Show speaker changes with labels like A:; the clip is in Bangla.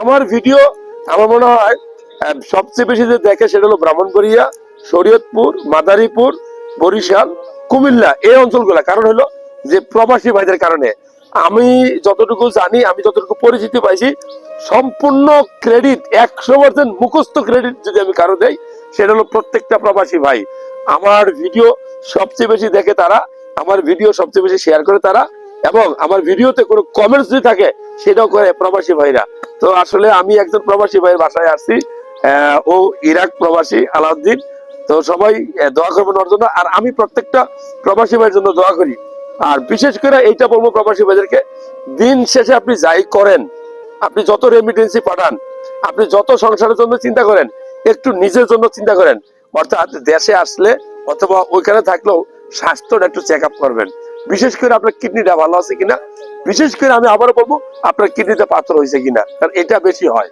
A: আমার ভিডিও আমার মনে হয় সবচেয়ে বেশি যে দেখে সেটা হলো ব্রাহ্মণবাড়িয়া, শরীয়তপুর, মাদারীপুর, বরিশাল, কুমিল্লা এই অঞ্চলগুলা। কারণ হলো যে প্রবাসী ভাইদের কারণে। আমি যতটুকু জানি, আমি যতটুকু পরিচিতি পাইছি, সম্পূর্ণ ক্রেডিট 100% মুখস্থ ক্রেডিট যদি আমি কারো দেই, সেটা হলো প্রত্যেকটা প্রবাসী ভাই। আমার ভিডিও সবচেয়ে বেশি দেখে তারা, আমার ভিডিও সবচেয়ে বেশি শেয়ার করে তারা, এবং আমার ভিডিওতে কোনো কমেন্টস যদি থাকে সেটাও করে প্রবাসী ভাইরা। তো আসলে আমি একজন প্রবাসী ভাইয়ের বাসায় আসছি, ও ইরাক প্রবাসী আলাউদ্দিন। তো সবাই দোয়া করবেন ওর জন্য, আর আমি প্রত্যেকটা প্রবাসী ভাইয়ের জন্য দোয়া করি। আর বিশেষ করে এইটা বলবো প্রবাসী ভাইদেরকে, দিন শেষে আপনি যাই করেন, আপনি যত রেমিটেন্সি পাঠান, আপনি যত সংসারের জন্য চিন্তা করেন, একটু নিজের জন্য চিন্তা করেন। অর্থাৎ দেশে আসলে অথবা ওইখানে থাকলেও স্বাস্থ্যটা একটু চেক আপ করবেন। বিশেষ করে আপনার কিডনিটা ভালো আছে কিনা, বিশেষ করে আমি আবারও বলবো আপনার কিডনিতে পাথর হয়েছে কিনা, কারণ এটা বেশি হয়।